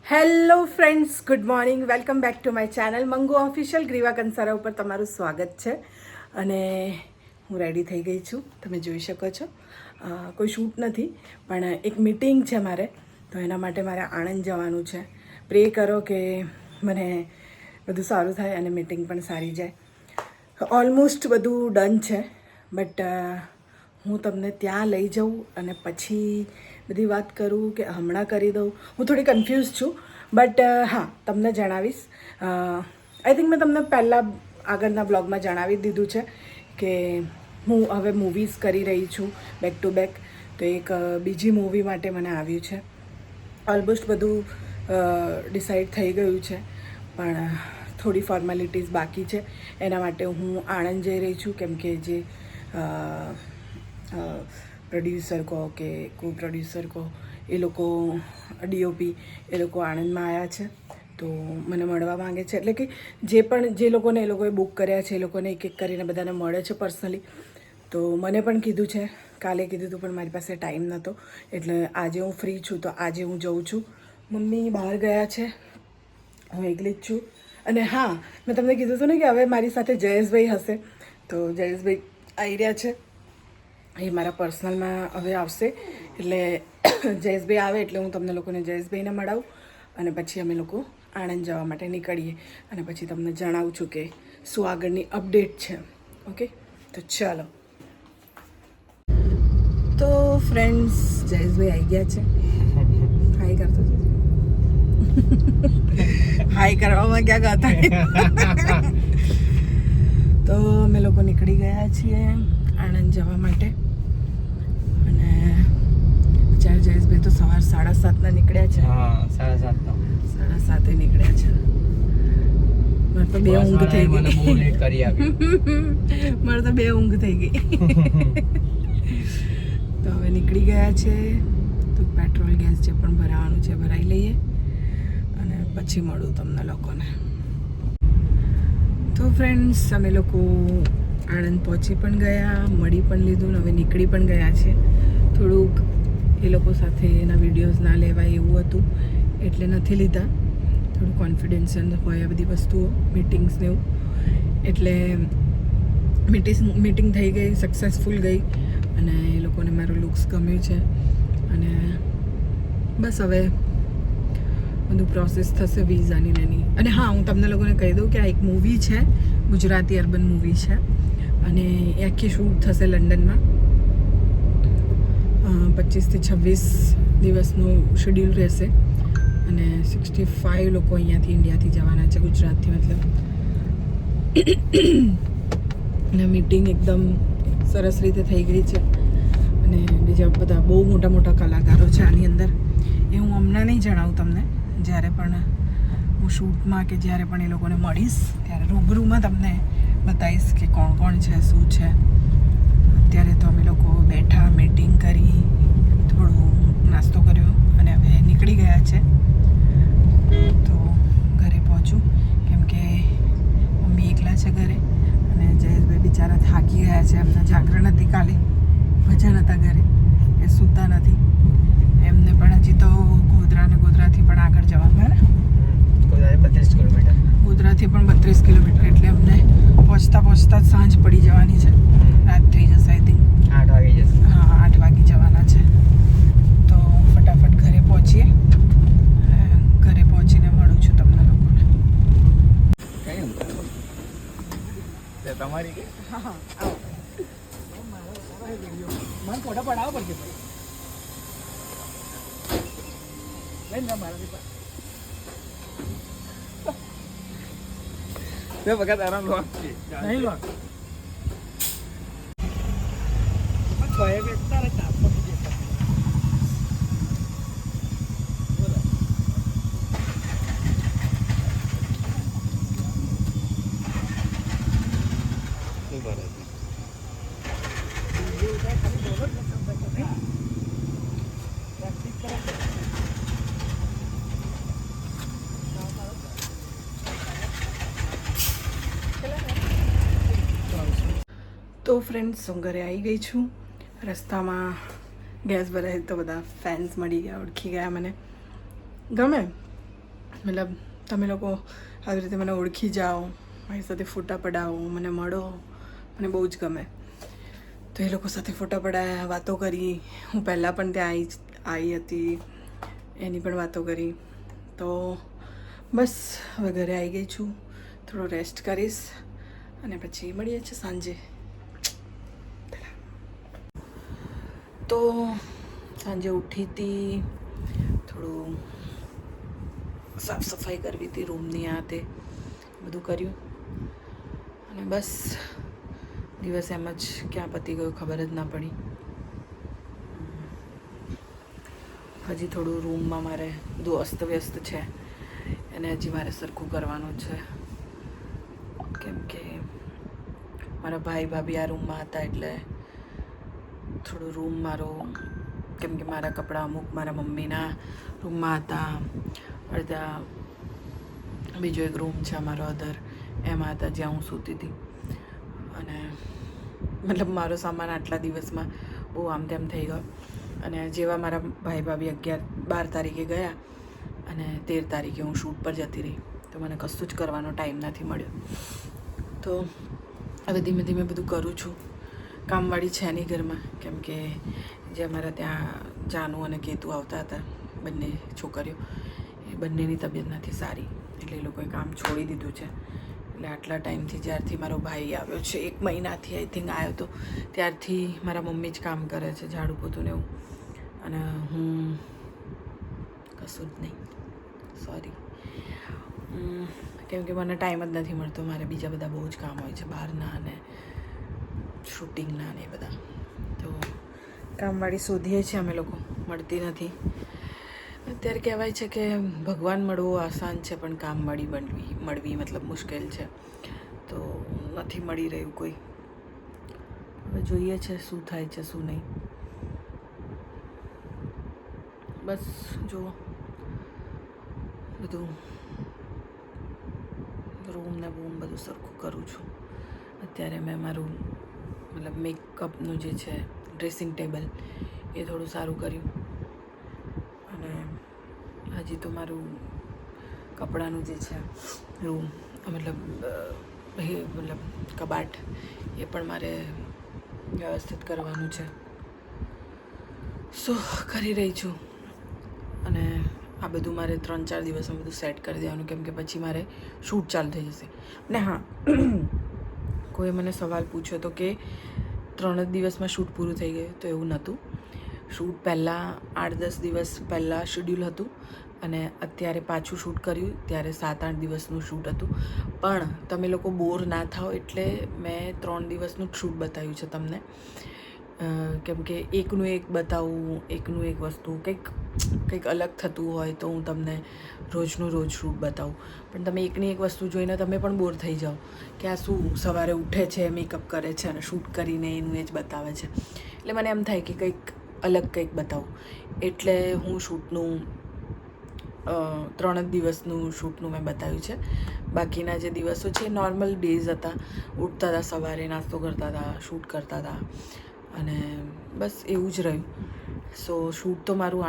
Hello friends, good morning. Welcome back to my channel Mangu official. Greeva Kansara ઉપર તમારું સ્વાગત છે. અને હું રેડી થઈ ગઈ છું, તમે જોઈ શકો છો. કોઈ શૂટ નથી, પણ એક મીટિંગ છે મારે, તો એના માટે મારે આણંદ જવાનું છે. પ્રે કરો કે મને બધું સારું થાય અને મીટિંગ પણ સારી જાય. ઓલમોસ્ટ બધું ડન છે, બટ હું તમને ત્યાં લઈ જાઉં અને પછી બધી વાત કરું કે હમણાં કરી દઉં. હું થોડી કન્ફ્યુઝ છું, બટ હા, તમને જણાવીશ. આઈ થિંક મેં તમને પહેલાં આગળના બ્લોગમાં જણાવી દીધું છે કે હું હવે મૂવીઝ કરી રહી છું બેક ટુ બેક. તો એક બીજી મૂવી માટે મને આવ્યું છે. ઓલમોસ્ટ બધું ડિસાઈડ થઈ ગયું છે, પણ થોડી ફોર્માલિટીઝ બાકી છે. એના માટે હું આણંદ જઈ રહી છું, કેમ કે જે પ્રોડ્યુસર કહો કે કો પ્રોડ્યુસર કહો, એ લોકો ડીઓપી એ લોકો આણંદમાં આવ્યા છે, તો મને મળવા માંગે છે. એટલે કે જે લોકોને એ લોકોએ બુક કર્યા છે, એ લોકોને એક એક કરીને બધાને મળે છે પર્સનલી. તો મને પણ કીધું છે, કાલે કીધું હતું, પણ મારી પાસે ટાઈમ નહોતો. એટલે આજે હું ફ્રી છું, તો આજે હું જઉં છું. મમ્મી બહાર ગયા છે, હું એકલી જ છું. અને હા, મેં તમને કીધું હતું ને કે હવે મારી સાથે જયેશભાઈ હશે, તો જયેશભાઈ આવી રહ્યા છે. એ મારા પર્સનલમાં હવે આવશે. એટલે જયેશભાઈ આવે એટલે હું તમને લોકોને જયેશભાઈને મળાવું, અને પછી અમે લોકો આણંદ જવા માટે નીકળીએ, અને પછી તમને જણાવું છું કે શું આગળની અપડેટ છે. ઓકે, તો ચાલો. તો ફ્રેન્ડ્સ, જયેશભાઈ આવી ગયા છે. હાય કરતો હાય કરવામાં ક્યાં હતા. તો અમે લોકો નીકળી ગયા છીએ આણંદ જવા માટે. અને ચાર જયેશભાઈ તો સવાર 7:30 નીકળ્યા છે. હા, 7:30 7:30 નીકળ્યા છે. મારે તો બે ઊંઘ થઈ ગઈ. મને બહુ લેટ કરી આપી. મારે તો બે ઊંઘ થઈ ગઈ. તો હવે નીકળી ગયા છે. તો પેટ્રોલ ગેસ જે પણ ભરાવાનું છે ભરાઈ લઈએ, અને પછી મળું તમને લોકોને. તો ફ્રેન્ડ્સ, અમે લોકો આણંદ પહોંચી પણ ગયા, મળી પણ લીધું, હવે નીકળી પણ ગયા છે. થોડુંક એ લોકો સાથે એના વિડીયોઝ ના લેવાય એવું હતું, એટલે નથી લીધા. થોડું કોન્ફિડન્શિયલ હોય આ બધી વસ્તુઓ, મિટિંગ્સને એવું. એટલે મીટિંગ થઈ ગઈ, સક્સેસફુલ ગઈ, અને એ લોકોને મારું લુક્સ ગમ્યું છે. અને બસ હવે બધું પ્રોસેસ થશે વિઝાની એની. અને હા, હું તમને લોકોને કહી દઉં કે આ એક મૂવી છે, ગુજરાતી અર્બન મૂવી છે, અને એ આખી શૂટ થશે લંડનમાં. 25 થી 26 દિવસનું શેડ્યુલ રહેશે, અને 65 લોકો અહીંયાથી ઇન્ડિયાથી જવાના છે, ગુજરાતથી મતલબ. અને મીટિંગ એકદમ સરસ રીતે થઈ ગઈ છે. અને બીજા બધા બહુ મોટા મોટા કલાકારો છે આની અંદર. એ હું હમણાં નહીં જણાવું તમને, જ્યારે પણ હું શૂટમાં કે જ્યારે પણ એ લોકોને મળીશ ત્યારે રૂબરૂમાં તમને બતાવીશ કે કોણ કોણ છે, શું છે. અત્યારે તો અમે લોકો બેઠા, મીટિંગ કરી, થોડું નાસ્તો કર્યો, અને હવે નીકળી ગયા છે. તો ઘરે પહોંચું, કેમ કે મમ્મી એકલા છે ઘરે, અને જયેશભાઈ બિચારા થાકી ગયા છે. એમને જાગરણ હતી કાલે, ભજન હતા ઘરે, એ સૂતા નથી. એમને પણ હજી તો ગોધરાથી પણ આગળ જવાનું હે ને, 32 કિલોમીટર. ગોધરાથી પણ 32 કિલોમીટર. એટલે અમને પહોંચતા સાંજ પડી જવાની છે, રાત થઈ જશે. આઈ થિંક 8 વાગી જશે. હા, 8 વાગી જવાના છે. તો ફટાફટ ઘરે પહોંચીએ. ઘરે પહોંચીને મળું છું તમને લોકોને. તમારી કે હા, આવો. મને ફોટો પડાવવો પડશે. વખત આરામ લોક છે નહીં લોક. તો ફ્રેન્ડ્સ, હું ઘરે આવી ગઈ છું. રસ્તામાં ગેસ ભરાય તો બધા ફેન્સ મળી ગયા, ઓળખી ગયા મને. ગમે મતલબ તમે લોકો આવી રીતે મને ઓળખી જાઓ, મારી સાથે ફોટા પડાવો, મને મળો, મને બહુ જ ગમે. તો એ લોકો સાથે ફોટા પડાયા, વાતો કરી. હું પહેલાં પણ ત્યાં આવી હતી, એની પણ વાતો કરી. તો બસ હવે ઘરે આવી ગઈ છું, થોડો રેસ્ટ કરીશ અને પછી મળીએ છીએ સાંજે. તો સાંજે ઉઠી હતી, થોડું સાફ સફાઈ કરવી હતી રૂમની, આ તે બધું કર્યું અને બસ દિવસ એમ જ ક્યાં પતી ગયો ખબર જ ના પડી. હજી થોડું રૂમમાં મારે બધું અસ્તવ્યસ્ત છે, એને હજી મારે સરખું કરવાનું છે. કેમ કે મારા ભાઈ ભાભી આ રૂમમાં હતા એટલે થોડું રૂમ મારો, કેમ કે મારા કપડાં અમુક મારા મમ્મીના રૂમમાં હતા, અડધા બીજો એક રૂમ છે અમારો અધર, એમાં હતા જ્યાં હું સૂતી હતી. અને મતલબ મારો સામાન આટલા દિવસમાં બહુ આમ તેમ થઈ ગયો. અને જેવા મારા ભાઈ ભાભી 12 તારીખે ગયા અને 13 તારીખે હું શૂટ પર જતી રહી, તો મને કશું જ કરવાનો ટાઈમ નથી મળ્યો. તો હવે ધીમે ધીમે બધું કરું છું. કામવાળી છે નહીં ઘરમાં, કેમ કે જે અમારા ત્યાં જાનુ અને કેતુ આવતા હતા, બંને છોકરીઓ, એ બંનેની તબિયત નથી સારી, એટલે એ લોકોએ કામ છોડી દીધું છે. એટલે આટલા ટાઈમથી જ્યારથી મારો ભાઈ આવ્યો છે, 1 મહિનાથી આઈ થિંક આવ્યો હતો, ત્યારથી મારા મમ્મી જ કામ કરે છે, ઝાડુ પોતું ને એવું, અને હું કશું જ નહીં. સોરી, કેમ કે મને ટાઈમ જ નથી મળતો. મારે બીજા બધા બહુ જ કામ હોય છે બહારના અને શૂટિંગના ને એ બધા. તો કામવાળી શોધીએ છીએ અમે લોકો, મળતી નથી. અત્યારે કહેવાય છે કે ભગવાન મળવું આસાન છે, પણ કામવાળી મળવી મતલબ મુશ્કેલ છે. તો નથી મળી રહ્યું કોઈ. હવે જોઈએ છે શું થાય છે શું નહીં. બસ જુઓ, બધું રૂમ ને બૂમ બધું સરખું કરું છું. અત્યારે મેં મારું મતલબ મેકઅપનું જે છે ડ્રેસિંગ ટેબલ એ થોડું સારું કર્યું. અને હજી તો મારું કપડાનું જે છે રૂમ મતલબ કબાટ એ પણ મારે વ્યવસ્થિત કરવાનું છે. સો કરી રહી છું. અને આ બધું મારે 3-4 દિવસમાં બધું સેટ કરી દેવાનું, કેમ કે પછી મારે શૂટ ચાલુ થઈ જશે. ને હા, કોઈ મને સવાલ પૂછ્યો હતો કે 3 જ દિવસમાં શૂટ પૂરું થઈ ગયું, તો એવું નહોતું. શૂટ પહેલાં 8-10 દિવસ પહેલાં શેડ્યુલ હતું, અને અત્યારે પાછું શૂટ કર્યું ત્યારે 7-8 દિવસનું શૂટ હતું. પણ તમે લોકો બોર ના થાઓ એટલે મેં 3 દિવસનું જ શૂટ બતાવ્યું છે તમને. કેમ કે એકનું એક બતાવું, એકનું એક વસ્તુ કંઈક અલગ થતું હોય તો હું તમને રોજનું રોજ શૂટ બતાવું. પણ તમે એકની એક વસ્તુ જોઈને તમે પણ બોર થઈ જાઓ કે આ શું સવારે ઉઠે છે, મેકઅપ કરે છે અને શૂટ કરીને એનું એ જ બતાવે છે. એટલે મને એમ થાય કે કંઈક અલગ કંઈક બતાવું. એટલે હું શૂટનું 3 જ દિવસનું શૂટનું મેં બતાવ્યું છે. બાકીના જે દિવસો છે નોર્મલ ડેઝ હતા. ઉઠતા હતા સવારે, નાસ્તો કરતા હતા, શૂટ કરતા હતા, અને બસ એવું જ રહ્યું. સો શૂટ તો મારું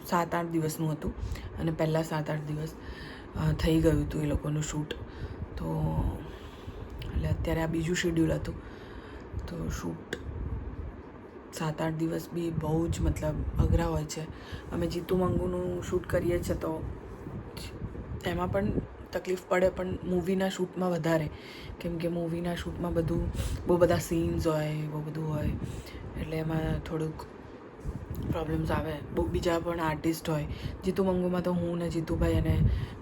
7-8 દિવસનું હતું, અને પહેલાં 7-8 દિવસ થઈ ગયું હતું એ લોકોનું શૂટ. તો એટલે અત્યારે આ બીજું શેડ્યુલ હતું. તો શૂટ 7-8 દિવસ બી બહુ જ મતલબ અઘરા હોય છે. અમે જીતુ મંગુનું શૂટ કરીએ છીએ તો એમાં પણ તકલીફ પડે, પણ મૂવીના શૂટમાં વધારે, કેમ કે મૂવીના શૂટમાં બહુ બધા સીન્સ હોય, બહુ બધું હોય, એટલે એમાં થોડુંક પ્રોબ્લેમ્સ આવે. બહુ બીજા પણ આર્ટિસ્ટ હોય. જીતુ મંગુમાં તો હું ને જીતુભાઈ અને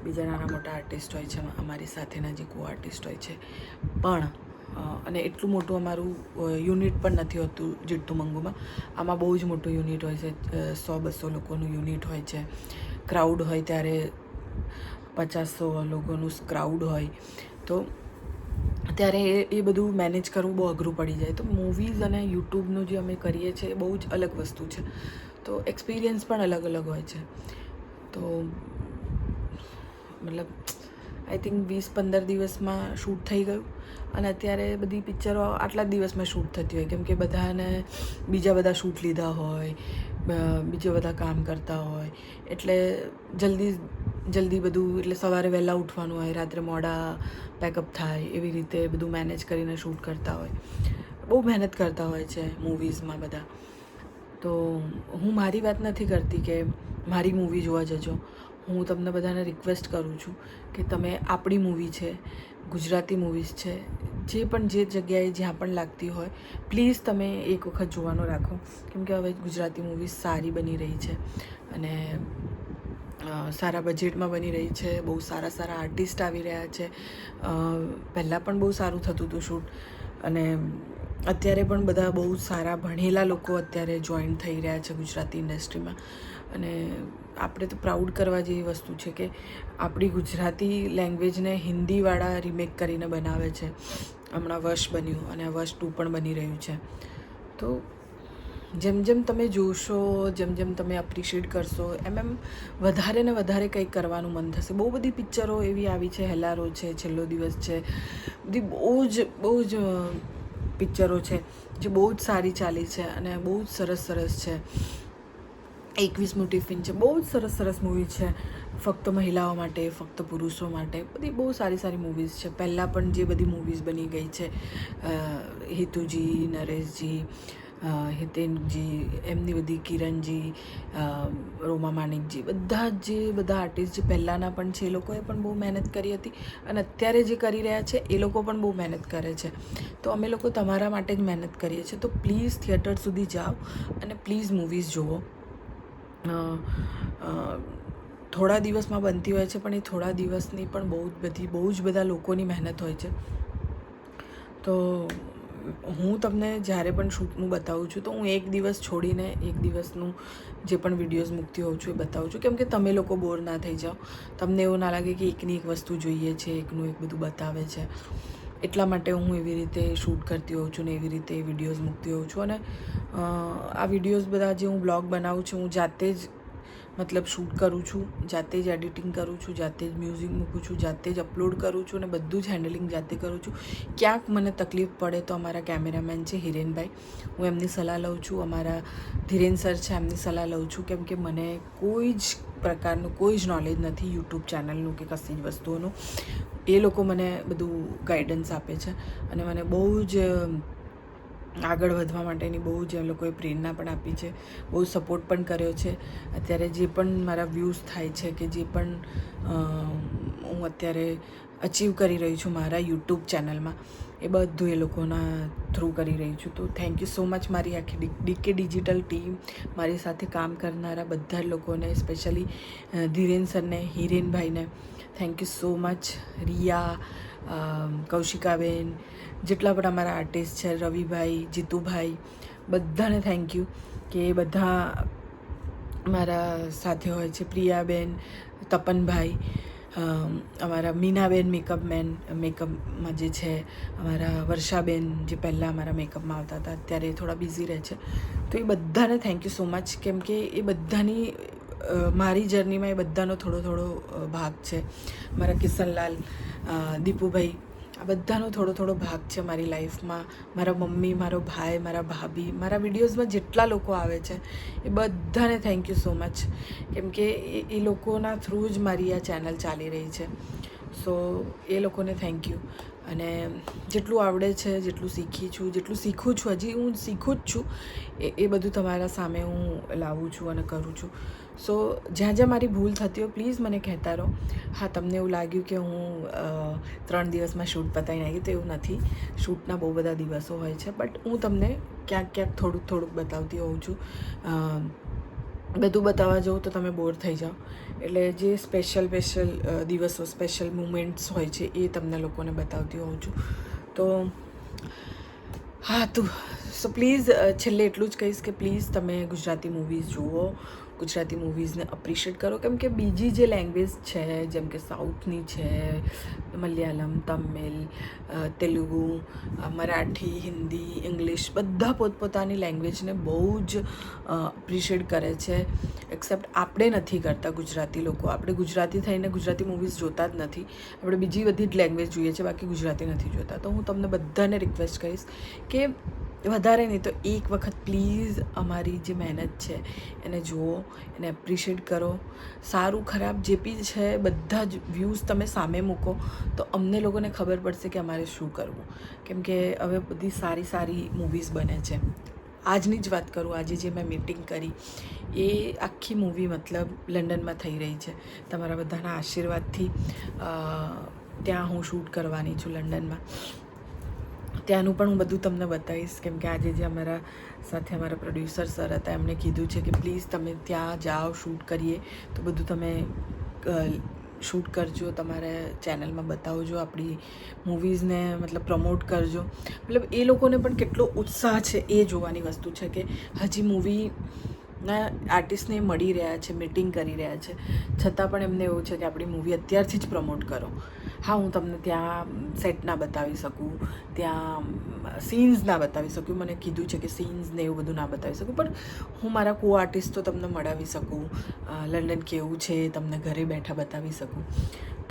બીજા નાના મોટા આર્ટિસ્ટ હોય છે, અમારી સાથેના જે કો આર્ટિસ્ટ હોય છે. પણ અને એટલું મોટું અમારું યુનિટ પણ નથી હોતું જીતુ મંગુમાં. આમાં બહુ જ મોટું યુનિટ હોય છે, 100-200 લોકોનું યુનિટ હોય છે. ક્રાઉડ હોય ત્યારે 50-100 લોકોનું ક્રાઉડ હોય, તો ત્યારે એ બધું મેનેજ કરવું બહુ અઘરું પડી જાય. તો મૂવીઝ અને યુટ્યુબનું જે અમે કરીએ છીએ એ બહુ જ અલગ વસ્તુ છે. તો એક્સપિરિયન્સ પણ અલગ અલગ હોય છે. તો મતલબ આઈ થિંક 20-15 દિવસમાં શૂટ થઈ ગયું. અને અત્યારે બધી પિક્ચરો આટલા જ દિવસમાં શૂટ થતી હોય, કેમ કે બધાને બીજા બધા શૂટ લીધા હોય, બીજા બધા કામ કરતા હોય, એટલે જલ્દી જલ્દી બધું, એટલે સવારે વહેલા ઉઠવાનું હોય, રાત્રે મોડા પેકઅપ થાય, એવી રીતે બધું મેનેજ કરીને શૂટ કરતા હોય. બહુ મહેનત કરતા હોય છે મૂવીઝમાં બધા. તો હું મારી વાત નથી કરતી કે મારી મૂવી જોવા જજો. હું તમને બધાને રિક્વેસ્ટ કરું છું કે તમે આપણી મૂવી છે, ગુજરાતી મૂવીઝ છે, જે જગ્યાએ જ્યાં પણ લાગતી હોય, પ્લીઝ તમે એક વખત જોવાનું રાખો. કેમ કે હવે ગુજરાતી મૂવીઝ સારી બની રહી છે અને સારા બજેટમાં બની રહી છે. બહુ સારા આર્ટિસ્ટ આવી રહ્યા છે. પહેલાં પણ બહુ સારું થતું હતું શૂટ, અને અત્યારે પણ બધા બહુ સારા ભણેલા લોકો અત્યારે જોઈન થઈ રહ્યા છે ગુજરાતી ઇન્ડસ્ટ્રીમાં. અને આપણે તો પ્રાઉડ કરવા જેવી વસ્તુ છે કે આપણી ગુજરાતી લેંગ્વેજને હિન્દીવાળા રિમેક કરીને બનાવે છે. હમણાં વશ બન્યું અને વશ 2 પણ બની રહ્યું છે. તો જેમ જેમ તમે જોશો, જેમ તમે અપ્રિશિએટ કરશો, એમ વધારે ને વધારે કંઈક કરવાનું મન થશે. બહુ બધી પિક્ચરો એવી આવી છે, હેલારો છે, છેલ્લો દિવસ છે, બધી બહુ જ પિક્ચરો છે જે બહુ જ સારી ચાલી છે અને બહુ જ સરસ છે. 21મી ટિફિન છે, બહુ જ સરસ મૂવી છે, ફક્ત મહિલાઓ માટે, ફક્ત પુરુષો માટે. બધી બહુ સારી મૂવીઝ છે. પહેલાં પણ જે બધી મૂવીઝ બની ગઈ છે, હિતુજી, નરેશજી, હિતેનજી, એમની બધી, કિરણજી, રોમા માણિકજી, બધા આર્ટિસ્ટ જે પહેલાંના પણ છે, એ લોકોએ પણ બહુ મહેનત કરી હતી અને અત્યારે જે કરી રહ્યા છે એ લોકો પણ બહુ મહેનત કરે છે. તો અમે લોકો તમારા માટે જ મહેનત કરીએ છીએ. તો પ્લીઝ થિયેટર સુધી જાઓ અને પ્લીઝ મૂવીઝ જુઓ. થોડા દિવસમાં બનતી હોય છે, પણ એ થોડા દિવસની પણ બહુ જ બધા લોકોની મહેનત હોય છે. તો હું તમને જ્યારે પણ શૂટનું બતાવું છું તો હું એક દિવસ છોડીને એક દિવસનું જે પણ વિડીયોઝ મૂકતી હોઉં છું એ બતાવું છું. કેમ કે તમે લોકો બોર ના થઈ જાઓ, તમને એવું ના લાગે કે એકની એક વસ્તુ જોઈએ છે, એકનું એક બધું બતાવે છે. એટલા માટે હું એવી રીતે શૂટ કરતી હોઉં છું ને એવી રીતે વિડીયોઝ મૂકતી હોઉં છું. અને આ વિડીયોઝ બધા જે હું બ્લોગ બનાવું છું, હું જાતે જ મતલબ શૂટ કરું છું, જાતે જ એડિટિંગ કરું છું, જાતે જ મ્યુઝિક મૂકું છું, જાતે જ અપલોડ કરું છું અને બધું જ હેન્ડલિંગ જાતે કરું છું. ક્યાંક મને તકલીફ પડે તો અમારા કેમેરામેન છે હિરેનભાઈ, હું એમની સલાહ લઉં છું. અમારા ધીરેન સર છે, એમની સલાહ લઉં છું. કેમ કે મને કોઈ જ પ્રકારનું કોઈ જ નોલેજ નથી યુટ્યુબ ચેનલનું કે કશી જ વસ્તુઓનું. એ લોકો મને બધું ગાઈડન્સ આપે છે અને મને બહુ જ આગળ વધવા માટેની બહુ જ એ લોકોએ પ્રેરણા પણ આપી છે, બહુ સપોર્ટ પણ કર્યો છે. અત્યારે જે પણ મારા વ્યૂઝ થાય છે કે જે પણ હું અત્યારે અચીવ કરી રહી છું મારા યુટ્યુબ ચેનલમાં, એ બધું એ લોકોના થ્રુ કરી રહી છું. તો થેન્ક યુ સો મચ મારી આખી ડીકે ડિજિટલ ટીમ, મારી સાથે કામ કરનારા બધા લોકોને, સ્પેશિયલી ધીરેન સરને, હિરેનભાઈને thank you so much. Riya, Kaushikaben, જેટલા પણ અમારા આર્ટિસ્ટ છે, રવિભાઈ, જીતુભાઈ, બધાને થેન્ક યુ કે બધા મારા સાથે હોય છે. પ્રિયાબેન, તપનભાઈ, અમારા મીનાબેન મેકઅપમાં જે છે, અમારા વર્ષાબેન જે પહેલાં અમારા મેકઅપમાં આવતા હતા, અત્યારે થોડા બિઝી રહે છે. તો એ બધાને થેન્ક યુ સો મચ. કેમ કે એ બધાની મારી જર્નીમાં એ બધાનો થોડો ભાગ છે. મારા કિશનલાલ, દીપુભાઈ, આ બધાનો થોડો ભાગ છે મારી લાઈફમાં. મારા મમ્મી, મારો ભાઈ, મારા ભાભી, મારા વિડીયોઝમાં જેટલા લોકો આવે છે એ બધાને થેન્ક યુ સો મચ. કેમ કે એ લોકોના થ્રુ જ મારી આ ચેનલ ચાલી રહી છે. સો એ લોકોને થેન્ક યુ. અને જેટલું આવડે છે, જેટલું શીખું છું, હજી હું શીખું જ છું, એ બધું તમારા સામે હું લાવું છું અને કરું છું. સો જ્યાં મારી ભૂલ થતી હોય પ્લીઝ મને કહેતા રહો. હા, તમને એવું લાગ્યું કે હું 3 દિવસમાં શૂટ પતાવી નાખી, તો એવું નથી. શૂટના બહુ બધા દિવસો હોય છે, બટ હું તમને ક્યાંક થોડુંક બતાવતી હોઉં છું. બધું બતાવવા જાઉં તો તમે બોર થઈ જાઓ. એટલે જે સ્પેશિયલ દિવસો, સ્પેશિયલ મુમેન્ટ્સ હોય છે એ તમને લોકોને બતાવતી હોઉં છું. તો હા, સો પ્લીઝ છેલ્લે એટલું જ કહીશ કે પ્લીઝ તમે ગુજરાતી મૂવીઝ જુઓ, ગુજરાતી મૂવીઝને અપ્રિશિએટ કરો. કેમ કે બીજી જે લેંગ્વેજ છે, જેમ કે સાઉથની છે, મલયાલમ, તમિલ, તેલુગુ, મરાઠી, હિન્દી, ઇંગ્લિશ, બધા પોતપોતાની લેંગ્વેજને બહુ જ અપ્રિશિએટ કરે છે. એક્સેપ્ટ આપણે નથી કરતા ગુજરાતી લોકો. આપણે ગુજરાતી થઈને ગુજરાતી મૂવીઝ જોતા જ નથી. આપણે બીજી બધી જ લેંગ્વેજ જોઈએ છે, બાકી ગુજરાતી નથી જોતા. તો હું તમને બધાને રિક્વેસ્ટ કરીશ કે વધારે નહીં તો એક વખત પ્લીઝ અમારી જે મહેનત છે એને જુઓ, એને એપ્રિશિએટ કરો. સારું ખરાબ જે બી છે બધા જ વ્યૂઝ તમે સામે મૂકો તો અમને લોકોને ખબર પડશે કે અમારે શું કરવું. કેમ કે હવે બધી સારી સારી મૂવીઝ બને છે. આજની જ વાત કરું, આજે જે મેં મીટિંગ કરી એ આખી મૂવી મતલબ લંડનમાં થઈ રહી છે. તમારા બધાના આશીર્વાદથી ત્યાં હું શૂટ કરવાની છું લંડનમાં. ત્યાંનું પણ હું બધું તમને બતાવીશ. કેમ કે આજે જે અમારા સાથે અમારા પ્રોડ્યુસર સર હતા એમણે કીધું છે કે પ્લીઝ તમે ત્યાં જાઓ, શૂટ કરીએ તો બધું તમે શૂટ કરજો, તમારે ચેનલમાં બતાવજો, આપણી મૂવીઝને મતલબ પ્રમોટ કરજો. મતલબ એ લોકોને પણ કેટલો ઉત્સાહ છે એ જોવાની વસ્તુ છે કે હજી મૂવીના આર્ટિસ્ટને મળી રહ્યા છે, મીટિંગ કરી રહ્યા છે, છતાં પણ એમને એવું છે કે આપણી મૂવી અત્યારથી જ પ્રમોટ કરો. હા, હું તમને ત્યાં સેટ ના બતાવી શકું, ત્યાં સીન્સ ના બતાવી શકું, મને કીધું છે કે સીન્સ ને એવું બધું ના બતાવી શકું, પણ હું મારા કો આર્ટિસ્ટ તો તમને મળાવી શકું, લંડન કેવું છે તમને ઘરે બેઠા બતાવી શકું.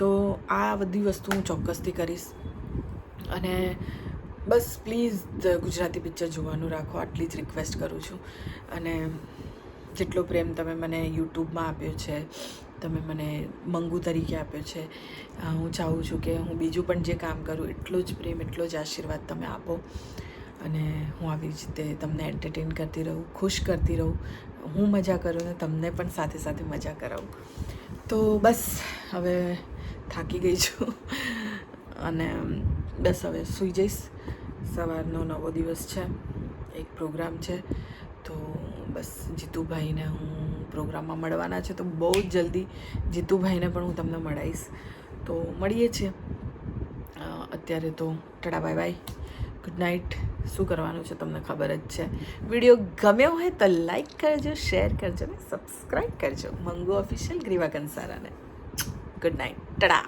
તો આ બધી વસ્તુ હું ચોક્કસથી કરીશ. અને બસ પ્લીઝ ગુજરાતી પિક્ચર જોવાનું રાખો, આટલી જ રિક્વેસ્ટ કરું છું. અને જેટલો પ્રેમ તમે મને યુટ્યુબમાં આપ્યો છે, તમે મને મંગુ તરીકે આપ્યો છે, હું ચાહું છું કે હું બીજું પણ જે કામ કરું એટલો જ પ્રેમ, એટલો જ આશીર્વાદ તમે આપો. અને હું આવી જ રીતે તમને એન્ટરટેન કરતી રહું, ખુશ કરતી રહું. હું મજા કરું ને તમને પણ સાથે સાથે મજા કરાવું. તો બસ હવે થાકી ગઈ છું અને બસ હવે સૂઈ જઈશ. સવારનો નવો દિવસ છે, એક પ્રોગ્રામ છે. તો બસ જીતુભાઈને હું પ્રોગ્રામમાં મળવાના છે, તો બહુ જ જલ્દી જીતુભાઈને પણ હું તમને મળાવીશ. તો મળીએ છીએ. અત્યારે તો Tata bye bye, good night. શું કરવાનું છે તમને ખબર જ છે. વિડીયો ગમ્યો હોય તો લાઈક કરજો, શેર કરજો ને સબસ્ક્રાઈબ કરજો મંગુ ઓફિશિયલ ગ્રીવા કંસારાને. Good night, Tata.